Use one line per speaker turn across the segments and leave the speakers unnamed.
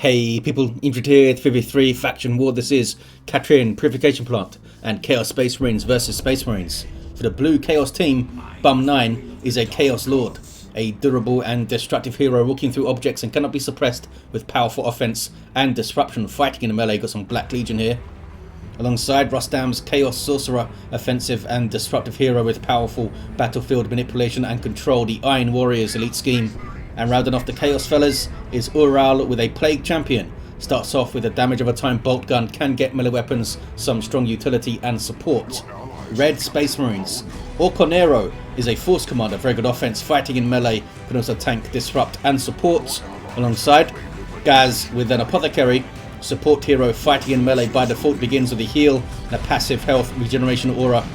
Hey people, injured here, 3v3 faction war. This is Techmarine, Purification Plant, and Chaos Space Marines versus Space Marines. For the blue Chaos team, Bum 9 is a Chaos Lord, a durable and destructive hero walking through objects and cannot be suppressed with powerful offense and disruption. Fighting in the melee, got some Black Legion here. Alongside Rostam's Chaos Sorcerer, offensive and disruptive hero with powerful battlefield manipulation and control, the Iron Warriors elite scheme. And rounding off the Chaos fellas is Ural with a Plague Champion. Starts off with a damage of a time bolt gun, can get melee weapons, some strong utility and support. Red Space Marines. Orconero is a Force Commander, very good offense, fighting in melee, can also tank, disrupt and support. Alongside Ghaz with an Apothecary, support hero fighting in melee by default, begins with a heal and a passive health regeneration aura.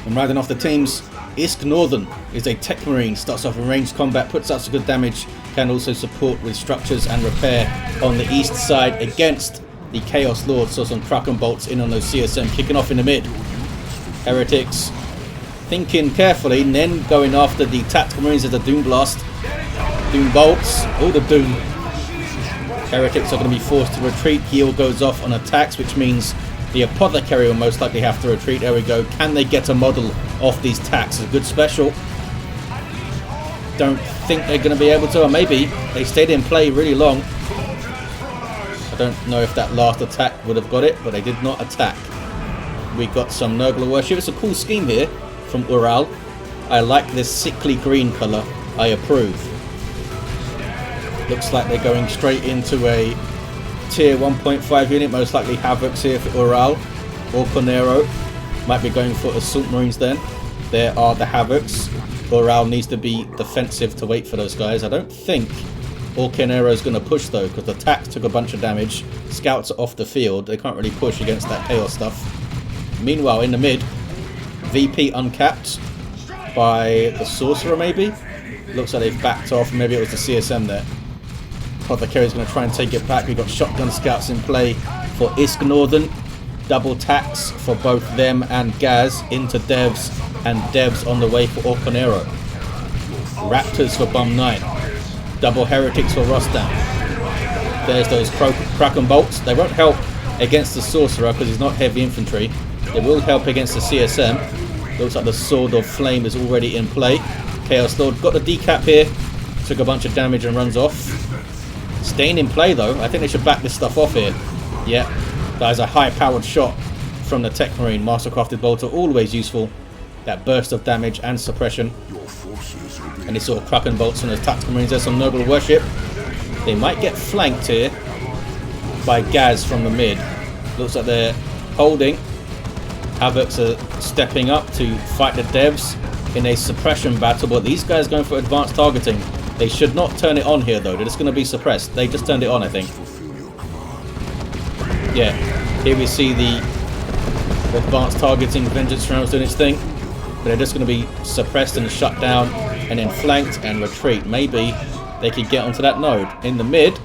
And rounding off the teams, IskNorthern is a Techmarine, starts off in ranged combat, puts out some good damage, can also support with structures and repair on the east side against the Chaos Lord. So some Kraken bolts in on those CSM, kicking off in the mid. Heretics thinking carefully and then going after the Tactical Marines as a Doom Blast. Doom bolts, all the Doom. Heretics are going to be forced to retreat. Heal goes off on attacks, which means the Apothecary will most likely have to retreat. There we go. Can they get a model off these attacks? A good special. Don't think they're going to be able to, or maybe they stayed in play really long. I don't know if that last attack would have got it, but they did not attack. We got some Nurgle worship. It's a cool scheme here from Ural. I like this sickly green colour. I approve. Looks like they're going straight into a tier 1.5 unit, most likely Havocs here for Ural. Orconero might be going for Assault Marines then. There are the Havocs. Ural needs to be defensive to wait for those guys. I don't think Orconero is going to push though, because the attacks took a bunch of damage. Scouts are off the field. They can't really push against that Chaos stuff. Meanwhile, in the mid, VP uncapped by the Sorcerer maybe? Looks like they've backed off. Maybe it was the CSM there. Apothecary is going to try and take it back. We've got shotgun scouts in play for IskNorthern. Double tax for both them and Ghaz into devs, and devs on the way for Orconero. Raptors for Bum 9. Double heretics for Rostam. There's those Kraken bolts. They won't help against the Sorcerer because he's not heavy infantry. They will help against the CSM. Looks like the Sword of Flame is already in play. Chaos Lord got the decap here. Took a bunch of damage and runs off. Staying in play though, I think they should back this stuff off here. Yeah, that is a high powered shot from the Techmarine. Mastercrafted bolter, always useful. That burst of damage and suppression. And these sort of Kraken bolts from the Tactical Marines. There's some Noble worship. They might get flanked here by Ghaz from the mid. Looks like they're holding. Havocs are stepping up to fight the devs in a suppression battle, but these guys going for advanced targeting. They should not turn it on here though, they're just going to be suppressed. They just turned it on, I think. Yeah, here we see the advanced targeting Vengeance rounds doing its thing. But they're just going to be suppressed and shut down and then flanked and retreat. Maybe they could get onto that node. In the mid,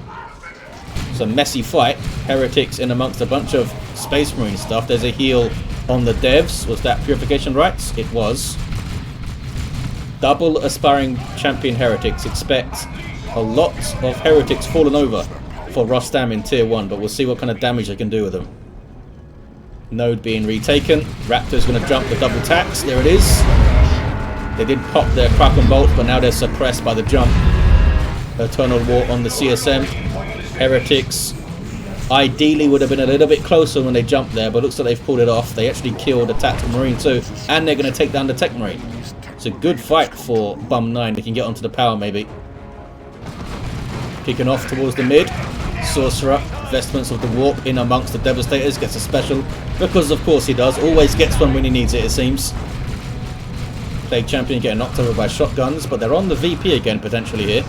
it's a messy fight. Heretics in amongst a bunch of Space Marine stuff. There's a heal on the devs. Was that Purification rights? It was. Double aspiring champion heretics. Expect a lot of heretics falling over for Rostam in tier 1, but we'll see what kind of damage they can do with them. Node being retaken. Raptor's going to jump the double tax. There it is. They did pop their Kraken bolt, but now they're suppressed by the jump. Eternal War on the CSM. Heretics ideally would have been a little bit closer when they jumped there, but looks like they've pulled it off. They actually killed a Tactical Marine too, and they're going to take down the Techmarine. It's a good fight for Bum 9. They can get onto the power maybe. Kicking off towards the mid. Sorcerer, Vestments of the Warp in amongst the Devastators, gets a special, because of course he does. Always gets one when he needs it, it seems. Plague Champion getting knocked over by shotguns, but they're on the VP again potentially here.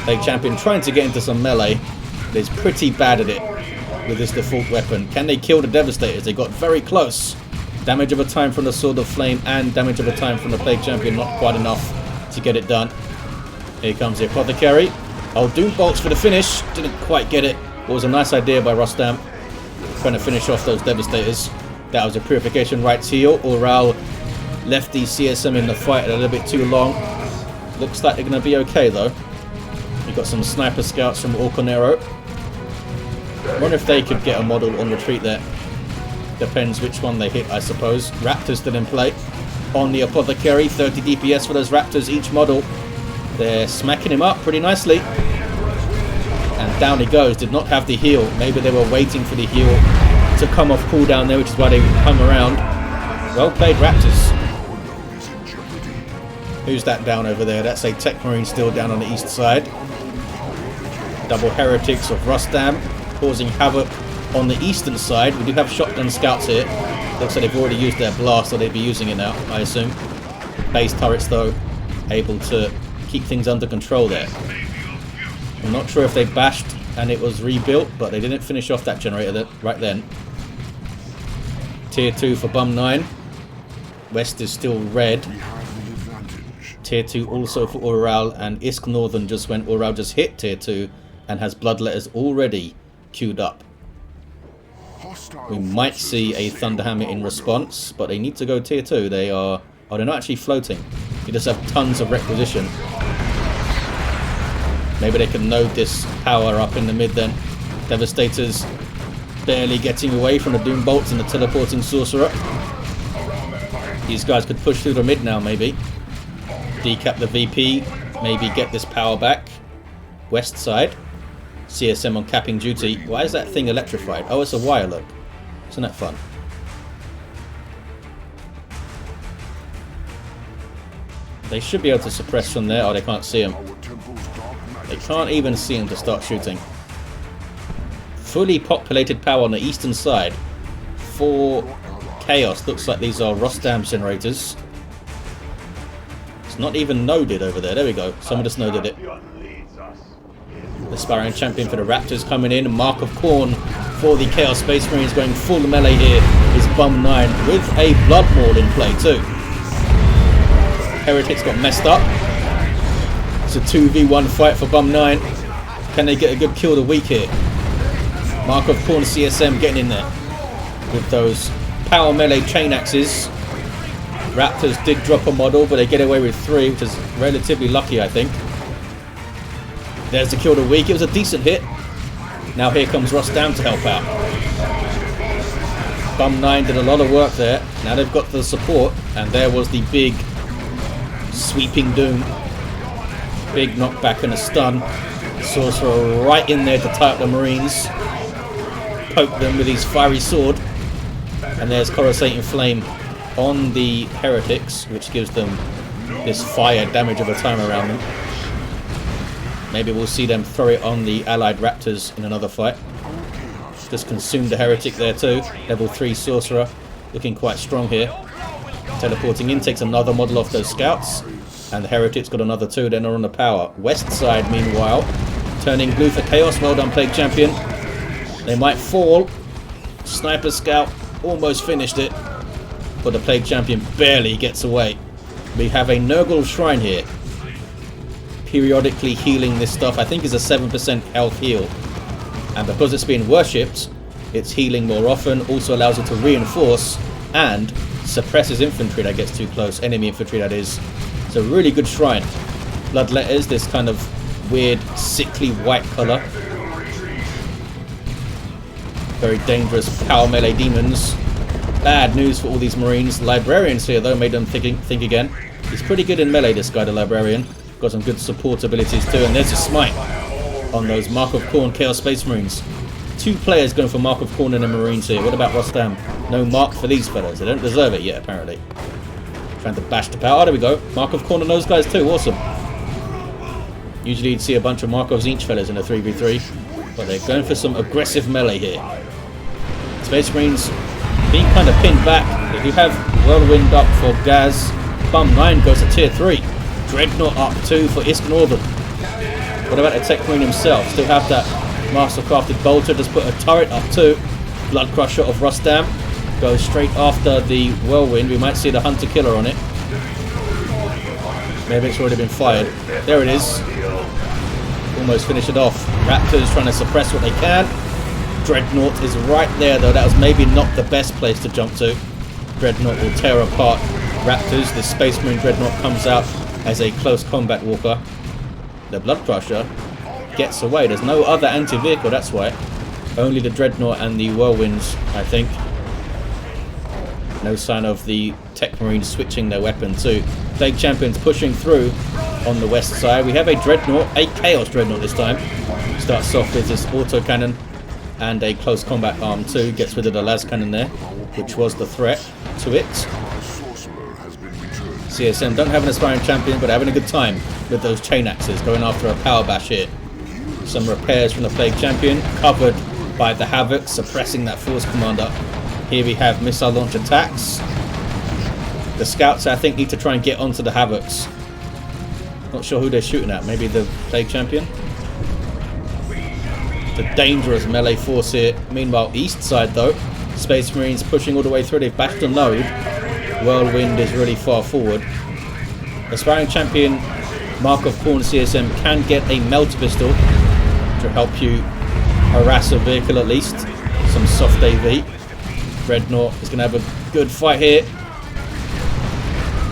Plague Champion trying to get into some melee, but is pretty bad at it with his default weapon. Can they kill the Devastators? They got very close. Damage of a time from the Sword of Flame and damage of a time from the Plague Champion, not quite enough to get it done. Here comes the Apothecary. Oh, Doom bolts for the finish. Didn't quite get it. It was a nice idea by Rostam, trying to finish off those Devastators. That was a Purification rights heal. Ural left the CSM in the fight a little bit too long. Looks like they're going to be okay though. Got some sniper scouts from Orconero. Wonder if they could get a model on retreat there. Depends which one they hit, I suppose. Raptors still in play. On the Apothecary, 30 DPS for those Raptors each model. They're smacking him up pretty nicely. And down he goes. Did not have the heal. Maybe they were waiting for the heal to come off cooldown there, which is why they hung around. Well played, Raptors. Who's that down over there? That's a Techmarine still down on the east side. Double Heretics of Rostam causing havoc on the eastern side. We do have shotgun scouts here. Looks like they've already used their blast, or they'd be using it now, I assume. Base turrets, though, able to keep things under control there. I'm not sure if they bashed and it was rebuilt, but they didn't finish off that generator right then. Tier 2 for Bum 9. West is still red. Tier 2 also for Ural, and IskNorthern just went. Ural just hit Tier 2 and has bloodletters already queued up. We might see a Thunderhammer in response, but they need to go Tier 2. They are... Oh, they're not actually floating. They just have tons of requisition. Maybe they can node this power up in the mid then. Devastators barely getting away from the Doom Bolts and the teleporting Sorcerer. These guys could push through the mid now, maybe. Decap the VP. Maybe get this power back. West side. CSM on capping duty. Why is that thing electrified? Oh, it's a wire, look. Isn't that fun? They should be able to suppress from there. Oh, they can't see him. They can't even see him to start shooting. Fully populated power on the eastern side. 4 Chaos. Looks like these are Rostam generators. It's not even noded over there. There we go. Someone just noded it. The Sparring Champion for the Raptors coming in. Mark of Khorne for the Chaos Space Marines going full melee here is Bum 9 with a Blood Maul in play too. Heretics got messed up. It's a 2v1 fight for Bum 9. Can they get a good kill of the week here? Mark of Khorne CSM getting in there with those power melee chain axes. Raptors did drop a model, but they get away with 3, which is relatively lucky, I think. There's the kill of the week. It was a decent hit. Now here comes Rostam to help out. Bum 9 did a lot of work there. Now they've got the support, and there was the big sweeping doom. Big knockback and a stun. Sorcerer right in there to tie up the Marines. Poke them with his fiery sword. And there's Coruscating Flame on the Heretics, which gives them this fire damage over time around them. Maybe we'll see them throw it on the allied Raptors in another fight. Just consumed the Heretic there too. Level 3 Sorcerer. Looking quite strong here. Teleporting in, takes another model off those scouts. And the Heretic's got another 2, then are on the power. West side, meanwhile, turning blue for Chaos. Well done, Plague Champion. They might fall. Sniper Scout almost finished it. But the Plague Champion barely gets away. We have a Nurgle Shrine here. Periodically healing this stuff. I think is a 7% health heal. And because it's being worshipped, it's healing more often. Also allows it to reinforce and suppresses infantry that gets too close. Enemy infantry, that is. It's a really good shrine. Bloodletters, this kind of weird, sickly white colour. Very dangerous power melee demons. Bad news for all these Marines. Librarians here, though, made them think again. He's pretty good in melee, this guy, the Librarian. Got some good support abilities, too. And there's a smite on those Mark of Khorne Chaos Space Marines. 2 players going for Mark of Khorne and the Marines here. What about Rostam? No mark for these fellas. They don't deserve it yet, apparently. Trying to bash the power. Oh, there we go. Mark of Khorne and those guys, too. Awesome. Usually you'd see a bunch of Markovs each fellas in a 3v3. But they're going for some aggressive melee here. Space Marines being kind of pinned back. They do have Whirlwind up for Ghaz. Bum 9 goes to tier 3. Dreadnought up 2 for IskNorthern. What about the Techmarine himself? Still have that Mastercrafted Bolter. Just put a turret up 2. Blood Crusher of Rostam. Goes straight after the Whirlwind. We might see the Hunter Killer on it. Maybe it's already been fired. There it is. Almost finish it off. Raptors trying to suppress what they can. Dreadnought is right there, though. That was maybe not the best place to jump to. Dreadnought will tear apart Raptors. The Space Marine Dreadnought comes out as a close combat walker. The Blood Crusher gets away. There's no other anti-vehicle, that's why. Only the Dreadnought and the Whirlwinds, I think. No sign of the Techmarine switching their weapon too. Plague Champions pushing through on the west side. We have a Dreadnought, a Chaos Dreadnought this time. Starts off with this autocannon and a close combat arm too. Gets rid of the las cannon there, which was the threat to it. CSM don't have an aspiring champion, but having a good time with those chain axes, going after a power bash here. Some repairs from the Plague Champion, covered by the Havoc, suppressing that force commander. Here we have missile launch attacks. The scouts, I think, need to try and get onto the Havocs. Not sure who they're shooting at. Maybe the Plague Champion? The dangerous melee force here. Meanwhile, east side though, Space Marines pushing all the way through. They've bashed a node. Whirlwind is really far forward. Aspiring Champion, Mark of Pawn CSM can get a Melter Pistol to help you harass a vehicle at least. Some soft AV. Dreadnought is going to have a good fight here.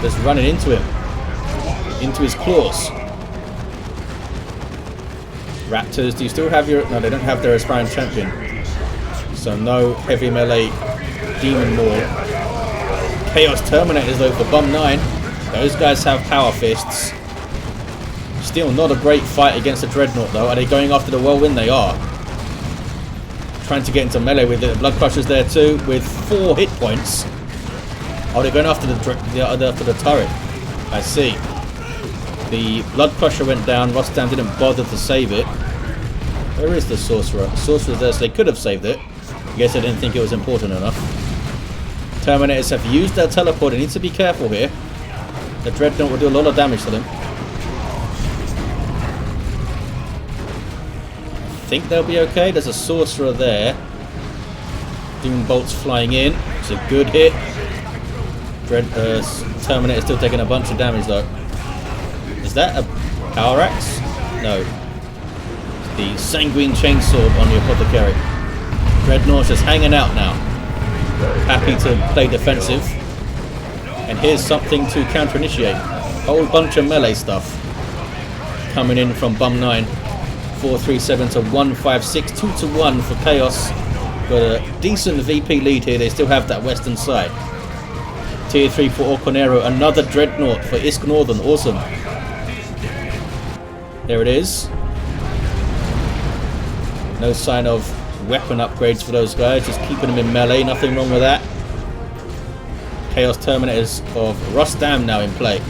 Just running into him. Into his claws. Raptors, do you still have your... No, they don't have their aspiring champion. So no heavy melee demon maul. Chaos Terminators though for Bum 9. Those guys have power fists. Still not a great fight against the Dreadnought though. Are they going after the Whirlwind? They are. Trying to get into melee with it. The Blood Crusher's there too with 4 hit points. Oh, they're going after the turret. I see. The Blood Crusher went down. Rostam didn't bother to save it. Where is the Sorcerer? Sorcerer's there, so they could have saved it. I guess I didn't think it was important enough. Terminators have used their teleport. They need to be careful here. The Dreadnought will do a lot of damage to them. I think they'll be okay. There's a Sorcerer there. Demon bolts flying in. It's a good hit. Terminator still taking a bunch of damage though. Is that a power axe? No. It's the Sanguine Chainsaw on the Apothecary. Dreadnought just hanging out now. Happy to play defensive. And here's something to counter-initiate. A whole bunch of melee stuff. Coming in from Bum 9. 437 to 156, 2 to 1 for Chaos. Got a decent VP lead here. They still have that western side. Tier 3 for Orconero. Another Dreadnought for IskNorthern. Awesome. There it is. No sign of weapon upgrades for those guys. Just keeping them in melee. Nothing wrong with that. Chaos Terminators of Rostam now in play.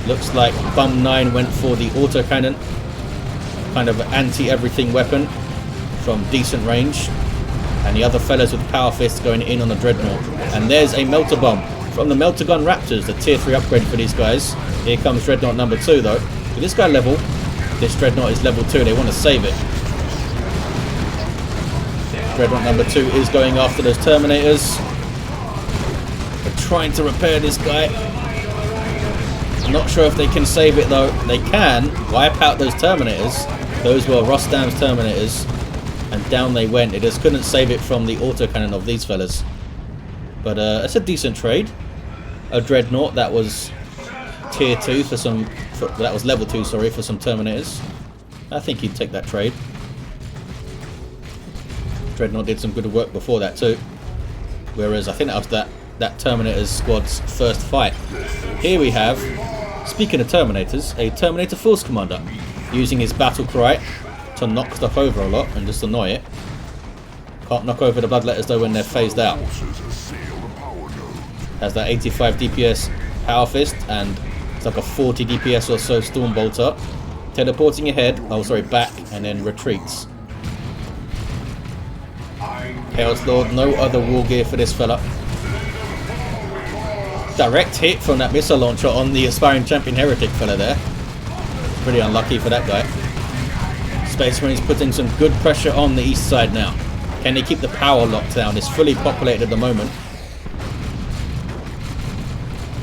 Looks like Bum 9 went for the autocannon. Kind of anti-everything weapon from decent range, and the other fellas with power fists going in on the Dreadnought. And there's a Melter Bomb from the Melter Gun Raptors, the tier 3 upgrade for these guys. Here comes Dreadnought number 2 though. With this guy level, this Dreadnought is level 2, they want to save it. Dreadnought number 2 is going after those Terminators. They're trying to repair this guy. I'm not sure if they can save it though. They can wipe out those Terminators. Those were Rostam's Terminators. And down they went. They just couldn't save it from the autocannon of these fellas. But it's a decent trade. A Dreadnought that was tier 2 for some... that was level 2, sorry, for some Terminators. I think he'd take that trade. Dreadnought did some good work before that too. Whereas I think that was that Terminator's squad's first fight. Here we have, speaking of Terminators, a Terminator Force Commander using his battle cry to knock stuff over a lot and just annoy it. Can't knock over the Bloodletters though when they're phased out. Has that 85 DPS Power Fist and it's like a 40 DPS or so Storm Bolter. Teleporting ahead, oh sorry, back and then retreats. Chaos Lord, no other war gear for this fella. Direct hit from that missile launcher on the aspiring champion heretic fella there. Pretty unlucky for that guy. Space Marines putting some good pressure on the east side now. Can they keep the power locked down? It's fully populated at the moment.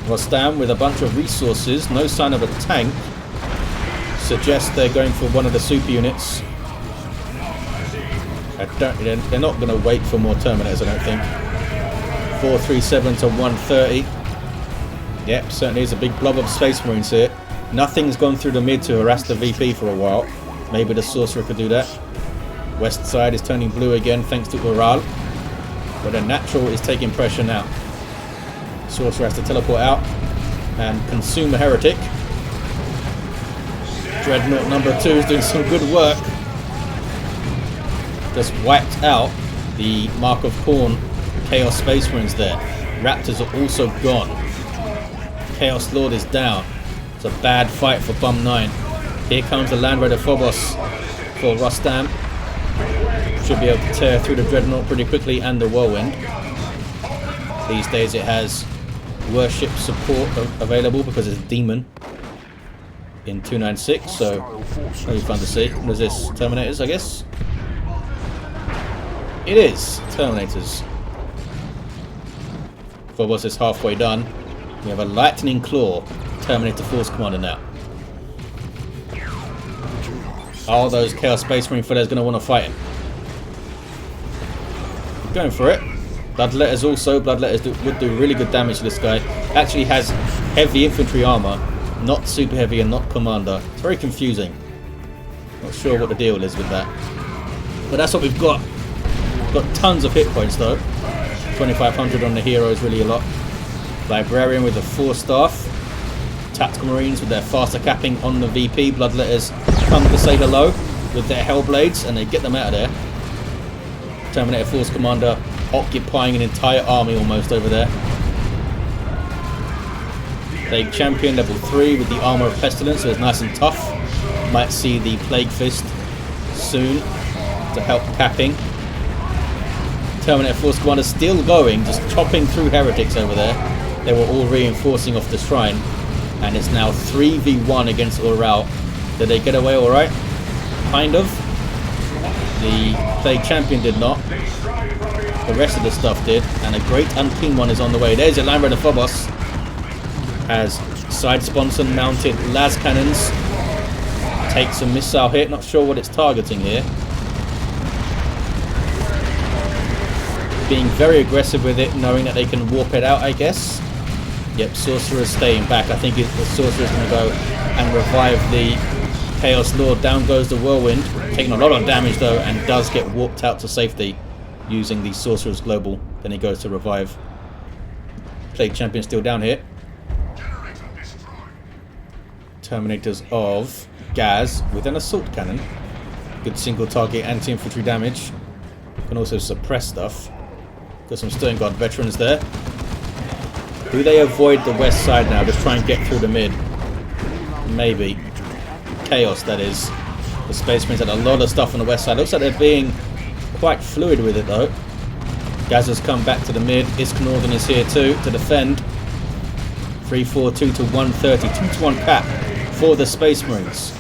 Rostam with a bunch of resources. No sign of a tank. Suggests they're going for one of the super units. They're not going to wait for more Terminators, I don't think. 437 to 130. Yep, certainly is a big blob of Space Marines here. Nothing's gone through the mid to harass the VP for a while. Maybe the Sorcerer could do that. West side is turning blue again thanks to Ural. But the natural is taking pressure now. Sorcerer has to teleport out and consume the heretic. Dreadnought number 2 is doing some good work. Just wiped out the Mark of Khorne Chaos Space Marines there. Raptors are also gone. Chaos Lord is down. It's a bad fight for Bum 9. Here comes the Land Raider Phobos for Rostam. Should be able to tear through the Dreadnought pretty quickly and the Whirlwind. These days it has worship support available because it's Demon in 296, so that'll be fun to see. What is this? Terminators, I guess? It is Terminators. Phobos is halfway done. We have a Lightning Claw Terminator Force Commander now. Are those Chaos Space Marine fellas going to want to fight him? Going for it. Bloodletters also. Bloodletters would do really good damage to this guy. Actually has heavy infantry armor. Not super heavy and not commander. It's very confusing. Not sure what the deal is with that. But that's what we've got. Got tons of hit points though. 2500 on the hero is really a lot. Librarian with a 4-staff. Tactical Marines with their faster capping on the VP. Bloodletters come to say hello with their Hellblades and they get them out of there. Terminator Force Commander occupying an entire army almost over there. Plague Champion level 3 with the Armor of Pestilence, so it's nice and tough. Might see the Plague Fist soon to help capping. Terminator Force Commander still going, just chopping through heretics over there. They were all reinforcing off the shrine. And it's now 3v1 against Ural. Did they get away alright? Kind of. The Plague Champion did not. The rest of the stuff did. And a great unclean one is on the way. There's your Land Raider Phobos. Has side sponsor mounted las cannons. Takes a missile hit. Not sure what it's targeting here. Being very aggressive with it, knowing that they can warp it out, I guess. Yep, Sorcerer's staying back. I think the Sorcerer's going to go and revive the Chaos Lord. Down goes the Whirlwind. Taking a lot of damage though, and does get warped out to safety using the Sorcerer's Global. Then he goes to revive. Plague Champion still down here. Terminators of Ghaz with an assault cannon. Good single target anti-infantry damage. Can also suppress stuff. Got some Stern Guard veterans there. Do they avoid the west side now? Just try and get through the mid? Maybe. Chaos, that is. The Space Marines had a lot of stuff on the west side. Looks like they're being quite fluid with it though. Ghaz has come back to the mid. IskNorthern is here too to defend. 342 to 130. 2-1 cap for the Space Marines.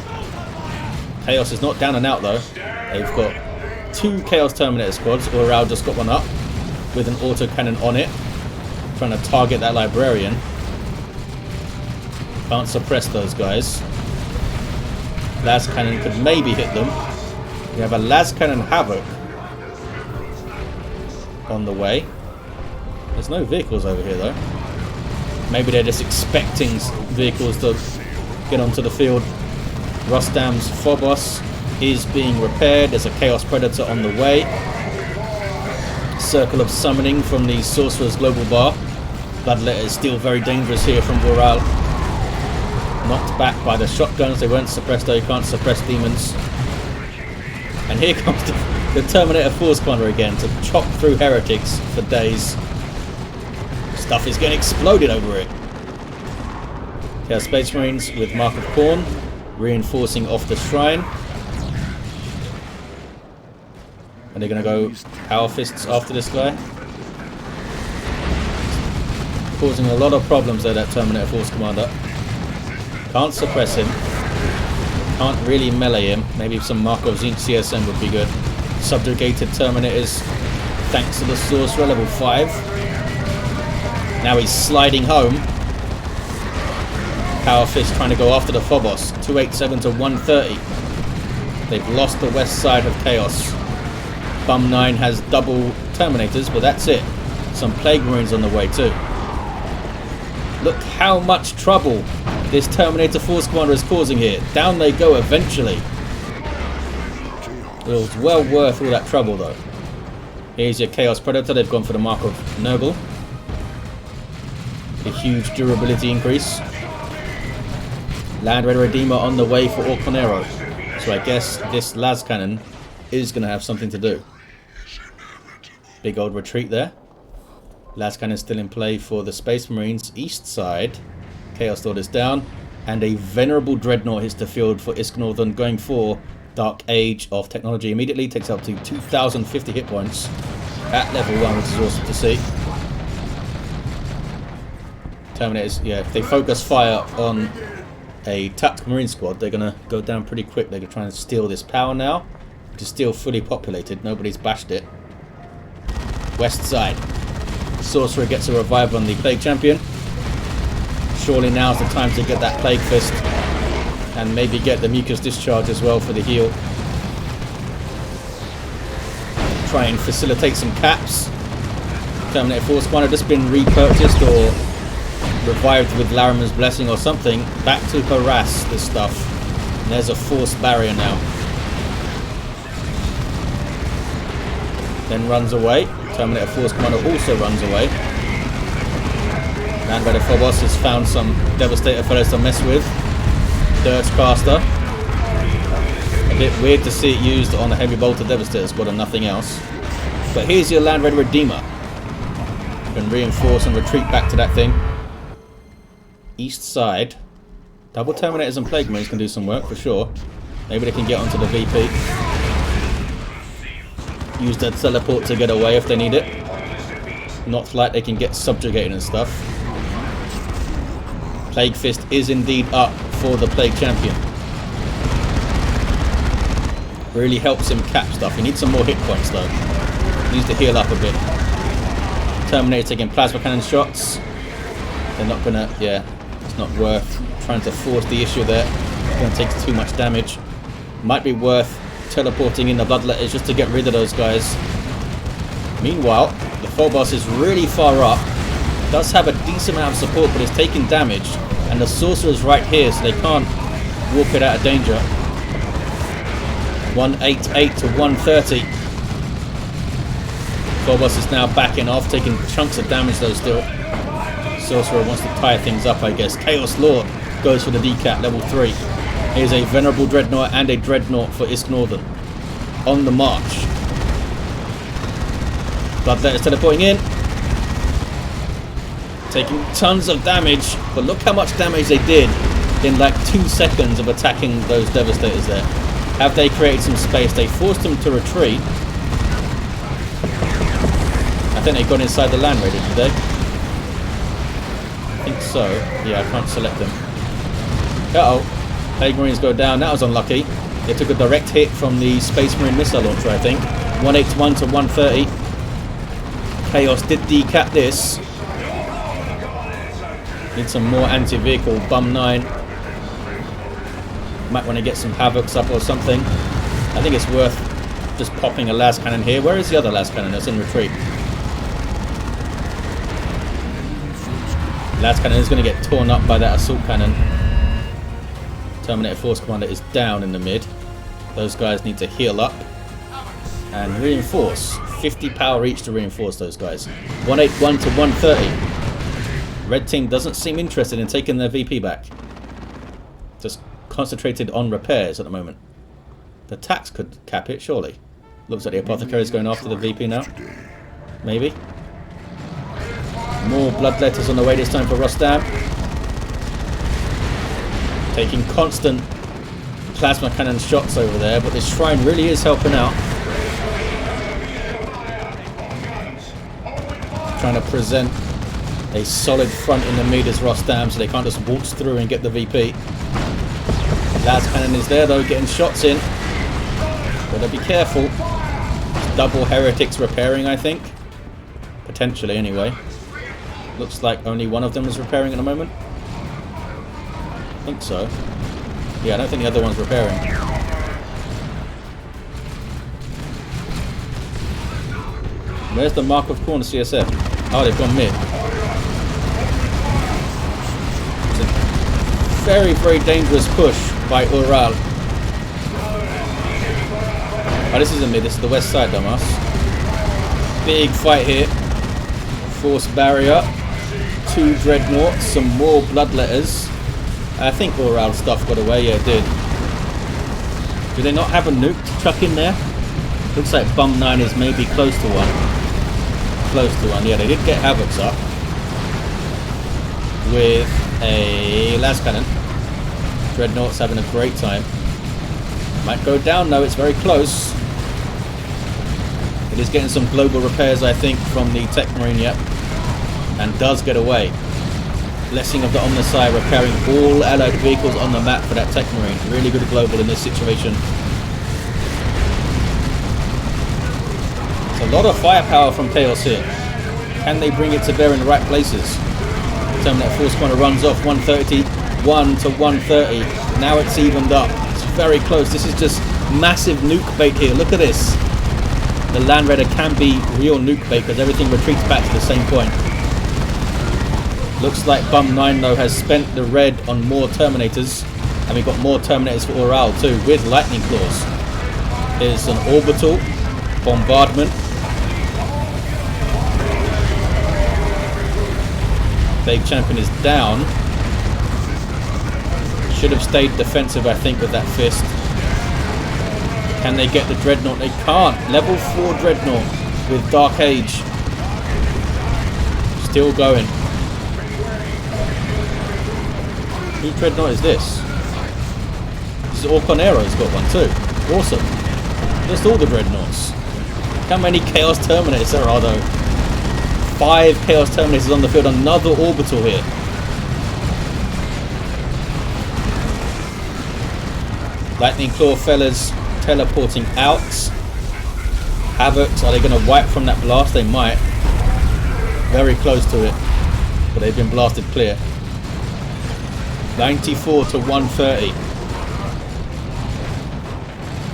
Chaos is not down and out though. They've got 2 Chaos Terminator squads. Ural just got one up with an autocannon on it. Trying to target that Librarian. Can't suppress those guys. Las Cannon could maybe hit them. We have a Las Cannon Havoc on the way. There's no vehicles over here though. Maybe they're just expecting vehicles to get onto the field. Rostam's Phobos is being repaired. There's a Chaos Predator on the way. Circle of Summoning from the Sorcerer's Global Bar. Bloodletter is still very dangerous here from Ural. Knocked back by the shotguns. They weren't suppressed though. You can't suppress demons. And here comes the Terminator Force Commander again to chop through heretics for days. Stuff is getting exploded over it. Okay, Space Marines with Mark of Khorne reinforcing off the shrine. And they're going to go Power Fists after this guy. Causing a lot of problems there, that Terminator Force Commander. Can't suppress him. Can't really melee him. Maybe some Markov Zinc CSM would be good. Subjugated Terminators thanks to the Sorcerer, level 5. Now he's sliding home. Power Fist trying to go after the Phobos. 287 to 130. They've lost the west side of Chaos. Bum 9 has double Terminators, but that's it. Some Plague Marines on the way too. Look how much trouble this Terminator Force Commander is causing here. Down they go eventually. It was well worth all that trouble though. Here's your Chaos Predator. They've gone for the mark of Nurgle. A huge durability increase. Land Raider Redeemer on the way for Orconero. So I guess this las cannon is going to have something to do. Big old retreat there. Las cannon still in play for the Space Marines. East side. Chaos Lord is down. And a Venerable Dreadnought hits the field for IskNorthern, going for Dark Age of Technology immediately. Takes up to 2,050 hit points at level 1, which is awesome to see. Terminators, yeah, if they focus fire on a tactical marine squad, they're going to go down pretty quick. They're going to try and steal this power now, which is still fully populated. Nobody's bashed it. West side. Sorcerer gets a revive on the Plague Champion. Surely now's the time to get that Plague Fist and maybe get the Mucus Discharge as well for the heal. Try and facilitate some caps. Terminator Force might have just been repurchased or revived with Larimer's Blessing or something. Back to harass this stuff. And there's a force barrier now. Then runs away. Terminator Force Commander also runs away. Land Raider Phobos has found some Devastator fellows to mess with. Dirge Caster. A bit weird to see it used on a Heavy Bolter Devastator squad and nothing else. But here's your Land Raider Redeemer. You can reinforce and retreat back to that thing. East side. Double Terminators and Plague Marines can do some work for sure. Maybe they can get onto the VP. Use their teleport to get away if they need it. Not like they can get subjugated and stuff. Plague Fist is indeed up for the Plague Champion. Really helps him cap stuff. He needs some more hit points though. He needs to heal up a bit. Terminator taking plasma cannon shots. They're not gonna, yeah, it's not worth trying to force the issue there. It's gonna take too much damage. Might be worth teleporting in the Bloodletters just to get rid of those guys. Meanwhile, the Phobos is really far up. Does have a decent amount of support, but is taking damage. And the Sorcerer's right here, so they can't walk it out of danger. 188 to 130. Phobos is now backing off, taking chunks of damage though still. Sorcerer wants to tie things up, I guess. Chaos Lord goes for the decap, level 3. Here's a Venerable Dreadnought and a Dreadnought for IskNorthern. On the march. Bloodletters teleporting in. Taking tons of damage, but look how much damage they did in like 2 seconds of attacking those Devastators there. Have they created some space? They forced them to retreat. I think they got inside the Land Raider, did they? I think so. Yeah, I can't select them. Uh-oh. Plague Marines go down. That was unlucky. They took a direct hit from the Space Marine missile launcher, I think. 181 to 130. Chaos did decap this. Need some more anti-vehicle. Bum 9. Might want to get some Havocs up or something. I think it's worth just popping a las cannon here. Where is the other las cannon that's in retreat? Las cannon is going to get torn up by that assault cannon. Terminator Force Commander is down in the mid. Those guys need to heal up and reinforce. 50 power each to reinforce those guys. 181 to 130. Red team doesn't seem interested in taking their VP back. Just concentrated on repairs at the moment. The tax could cap it, surely. Looks like the Apothecary is going after the VP now. Maybe. More Bloodletters on the way this time for Rostam. Taking constant plasma cannon shots over there, but this shrine really is helping out. Trying to present a solid front in the mid as Rostam, so they can't just waltz through and get the VP. Las cannon is there though, getting shots in. Gotta be careful. Double heretics repairing, I think. Potentially, anyway. Looks like only one of them is repairing at the moment. I think so. Yeah, I don't think the other one's repairing. Where's the Mark of Corner CSF? Oh, they've gone mid. It's a very, very dangerous push by Ural. Oh, this isn't me. This is the west side, dumbass. Big fight here. Force barrier. 2 dreadnoughts. Some more bloodletters. I think Ural stuff got away. Yeah, it did. Do they not have a nuke to chuck in there? Looks like Bum 9 is maybe close to one. Close to one. Yeah, they did get Havocs up. With a las cannon. Dreadnought's having a great time. Might go down though, it's very close. It is getting some global repairs, I think, from the Techmarine, yep. And does get away. Blessing of the Omnisci, repairing all allied vehicles on the map for that Techmarine. Really good global in this situation. It's a lot of firepower from Chaos here. Can they bring it to bear in the right places? Terminator Force Corner runs off 131 to 130. Now it's evened up. It's very close. This is just massive nuke bait here. Look at this. The Land Raider can be real nuke bait because everything retreats back to the same point. Looks like Bum 9 though has spent the red on more Terminators. And we've got more Terminators for Ural too with Lightning Claws. Here's an orbital bombardment. Plague Champion is down. Should have stayed defensive, I think, with that fist. Can they get the Dreadnought? They can't. Level 4 Dreadnought with Dark Age. Still going. Whose Dreadnought is this? This is Orconero's got one too. Awesome. Just all the Dreadnoughts. How many Chaos Terminators there are though? 5 Chaos Terminators on the field. Another orbital here. Lightning Claw fellas teleporting out. Havocs, are they going to wipe from that blast? They might. Very close to it. But they've been blasted clear. 94 to 130.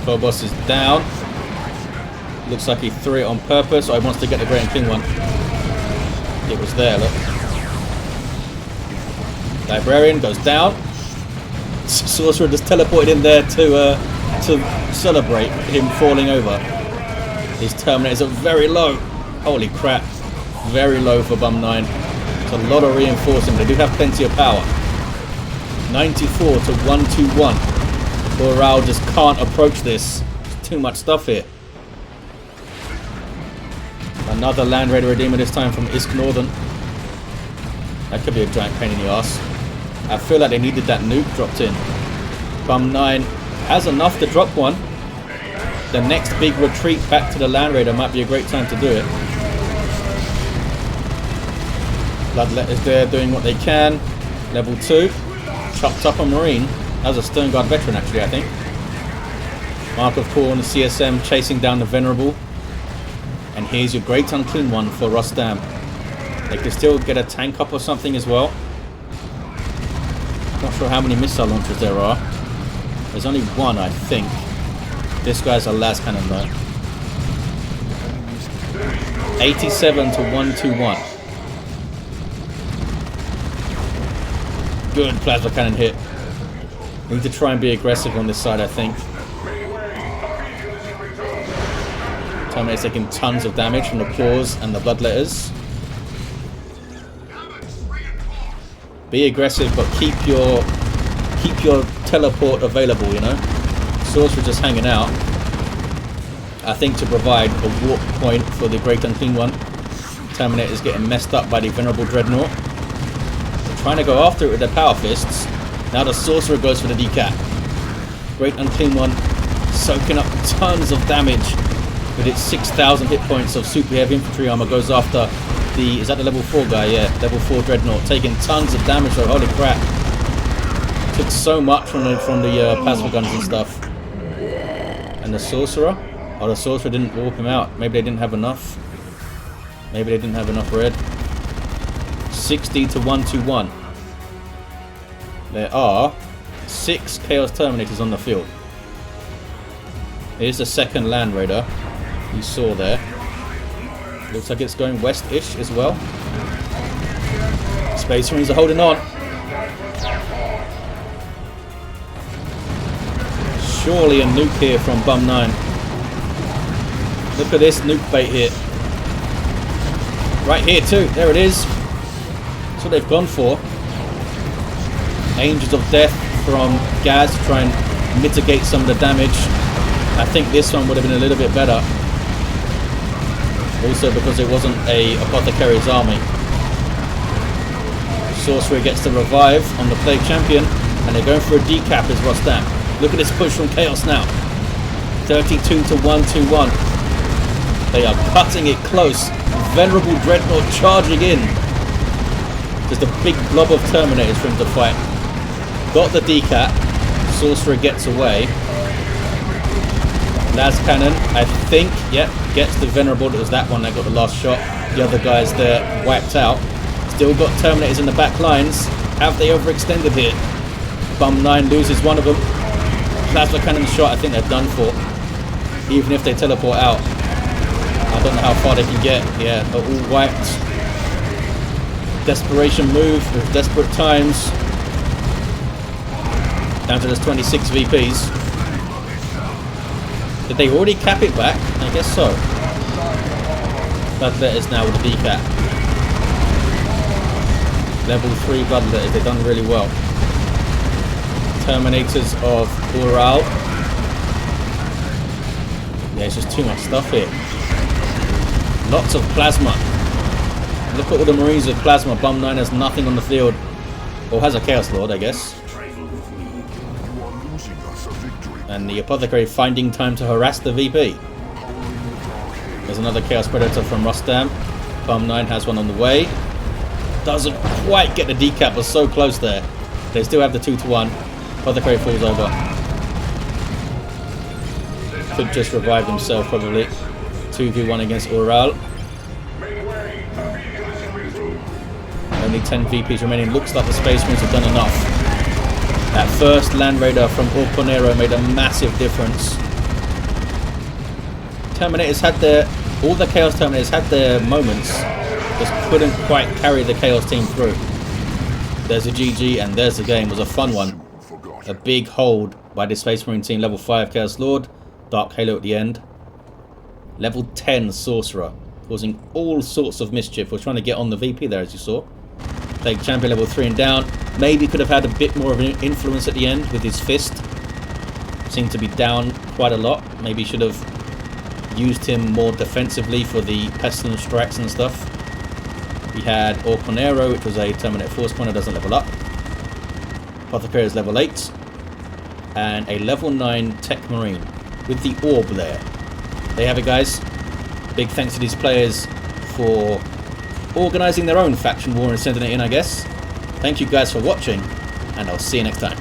Phobos is down. Looks like he threw it on purpose, or he wants to get the Great and King one. It was there, look. Librarian goes down. Sorcerer just teleported in there to celebrate him falling over. His Terminators are very low. Holy crap. Very low for Bum 9. It's a lot of reinforcing. They do have plenty of power. 94 to 121. Ural just can't approach this. There's too much stuff here. Another Land Raider Redeemer, this time from IskNorthern. That could be a giant pain in the ass. I feel like they needed that nuke dropped in. Bum 9 has enough to drop one. The next big retreat back to the Land Raider might be a great time to do it. Bloodletters there doing what they can. Level 2. Chopped up a Marine. That was a Stern Guard veteran actually, I think. Mark of Corn, CSM chasing down the Venerable. And here's your Great Unclean One for Rostam. They can still get a tank up or something as well. Not sure how many missile launchers there are. There's only one, I think. This guy's a las cannon though. 87 to 121. Good plasma cannon hit. Need to try and be aggressive on this side, I think. Terminator's taking tons of damage from the claws and the bloodletters. Be aggressive, but keep your teleport available, you know. Sorcerer just hanging out. I think to provide a warp point for the Great Unclean One. Terminator's getting messed up by the Venerable Dreadnought. They're trying to go after it with their power fists. Now the Sorcerer goes for the decap. Great Unclean One soaking up tons of damage with its 6,000 hit points of super heavy infantry armor. Goes after the, is that the level 4 guy? Yeah, level 4 Dreadnought, taking tons of damage though. Holy crap. Took so much from the plasma guns and stuff. And the Sorcerer? Oh, the Sorcerer didn't warp him out. Maybe they didn't have enough. Maybe they didn't have enough red. 60 to 121. There are 6 Chaos Terminators on the field. Here's the second Land Raider you saw there. Looks like it's going west-ish as well. Space Marines are holding on. Surely a nuke here from Bum 9. Look at this nuke bait here. Right here too. There it is. That's what they've gone for. Angels of Death from Ghaz to try and mitigate some of the damage. I think this one would have been a little bit better. Also because it wasn't a Apothecary's army. Sorcerer gets the revive on the Plague Champion, and they're going for a decap as Rostam. Look at this push from Chaos now. 32 to 121. They are cutting it close. Venerable Dreadnought charging in. Just a big blob of Terminators for him to fight. Got the decap. Sorcerer gets away. Las Cannon, I think, yep, gets the Venerable. It was that one that got the last shot. The other guys there wiped out. Still got Terminators in the back lines. Have they overextended here? Bum 9 loses one of them. Plasma Cannon shot, I think they're done for. Even if they teleport out. I don't know how far they can get. Yeah, they're all wiped. Desperation move with desperate times. Down to just 26 VPs. Did they already cap it back? I guess so. Bloodletters now with the decap. Level 3 Bloodletters, they've done really well. Terminators of Ural. Yeah, it's just too much stuff here. Lots of plasma. Look at all the Marines with plasma. Bum 9 has nothing on the field. Or has a Chaos Lord, I guess. And the Apothecary finding time to harass the VP. There's another Chaos Predator from Rostam. Bum 9 has one on the way. Doesn't quite get the decap, was so close there. They still have the 2 to 1. Apothecary falls over. Could just revive himself probably. 2v1 against Ural. Only 10 VPs remaining. Looks like the Space Marines have done enough. That first Land Raider from Orconero made a massive difference. Terminators had their... all the Chaos Terminators had their moments. Just couldn't quite carry the Chaos team through. There's a GG and there's the game. It was a fun one. A big hold by the Space Marine team. Level 5 Chaos Lord. Dark Halo at the end. Level 10 Sorcerer. Causing all sorts of mischief. We're trying to get on the VP there, as you saw. Plague Champion level 3 and down. Maybe could have had a bit more of an influence at the end with his fist. Seemed to be down quite a lot. Maybe should have used him more defensively for the Pestilence strikes and stuff. We had Orconero, which was a Terminator Force Pointer, doesn't level up. Apothecary is level 8. And a level 9 Techmarine with the orb there. There you have it, guys. Big thanks to these players for organising their own faction war and sending it in, I guess. Thank you guys for watching, and I'll see you next time.